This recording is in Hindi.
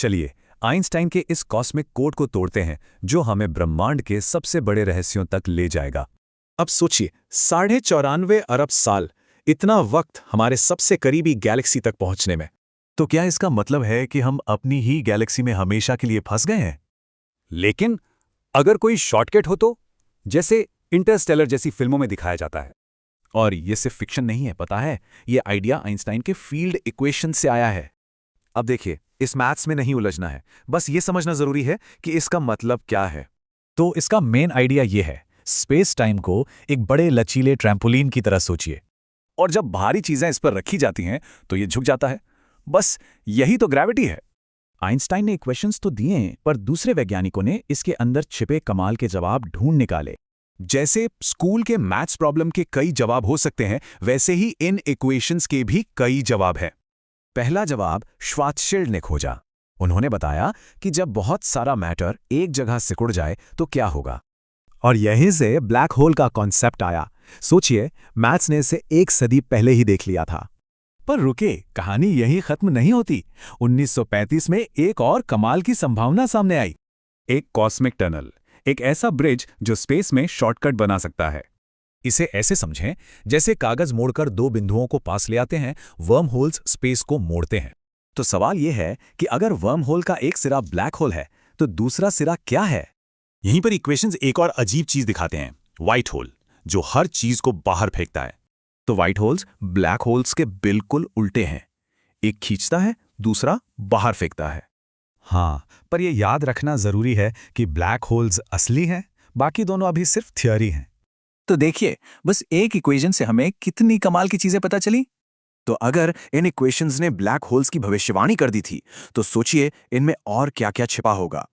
चलिए आइंस्टाइन के इस कॉस्मिक कोड को तोड़ते हैं जो हमें ब्रह्मांड के सबसे बड़े रहस्यों तक ले जाएगा। अब सोचिए, 94.5 अरब साल, इतना वक्त हमारे सबसे करीबी गैलेक्सी तक पहुंचने में। तो क्या इसका मतलब है कि हम अपनी ही गैलेक्सी में हमेशा के लिए फंस गए हैं? लेकिन अगर कोई शॉर्टकट हो तो, जैसे इंटरस्टेलर जैसी फिल्मों में दिखाया जाता है। और ये सिर्फ फिक्शन नहीं है, पता है, ये आइडिया आइंस्टाइन के फील्ड इक्वेशन से आया है। अब देखिए, इस मैथ्स में नहीं उलझना है, बस ये समझना जरूरी है कि इसका मतलब क्या है। तो इसका मेन आइडिया ये है, स्पेस टाइम को एक बड़े लचीले ट्रैम्पोलिन की तरह सोचिए। और जब भारी चीजें इस पर रखी जाती हैं तो ये झुक जाता है। बस यही तो ग्रेविटी है। आइंस्टाइन ने इक्वेशंस तो दिए, पर दूसरे वैज्ञानिकों ने इसके अंदर छिपे कमाल के जवाब ढूंढ निकाले। जैसे स्कूल के मैथ्स प्रॉब्लम के कई जवाब हो सकते हैं, वैसे ही इन इक्वेशंस के भी कई जवाब हैं। पहला जवाब श्वार्ज़शील्ड ने खोजा। उन्होंने बताया कि जब बहुत सारा मैटर एक जगह सिकुड़ जाए तो क्या होगा। और यहीं से ब्लैक होल का कॉन्सेप्ट आया। सोचिए, मैथ्स ने इसे एक सदी पहले ही देख लिया था। पर रुके, कहानी यहीं खत्म नहीं होती। 1935 में एक और कमाल की संभावना सामने आई। एक कॉस्मिक टनल, एक ऐसा ब्रिज जो स्पेस में शॉर्टकट बना सकता है। इसे ऐसे समझें जैसे कागज मोड़कर दो बिंदुओं को पास ले आते हैं, वर्म होल्स स्पेस को मोड़ते हैं। तो सवाल यह है कि अगर वर्म होल का एक सिरा ब्लैक होल है तो दूसरा सिरा क्या है? यहीं पर इक्वेशंस एक और अजीब चीज दिखाते हैं, व्हाइट होल, जो हर चीज को बाहर फेंकता है। तो व्हाइट होल्स ब्लैक होल्स के बिल्कुल उल्टे हैं। एक खींचता है, दूसरा बाहर फेंकता है। हाँ, पर यह याद रखना जरूरी है कि ब्लैक होल्स असली हैं, बाकी दोनों अभी सिर्फ थियोरी हैं। तो देखिए, बस एक इक्वेशन से हमें कितनी कमाल की चीजें पता चली। तो अगर इन इक्वेशंस ने ब्लैक होल्स की भविष्यवाणी कर दी थी, तो सोचिए इनमें और क्या क्या छिपा होगा।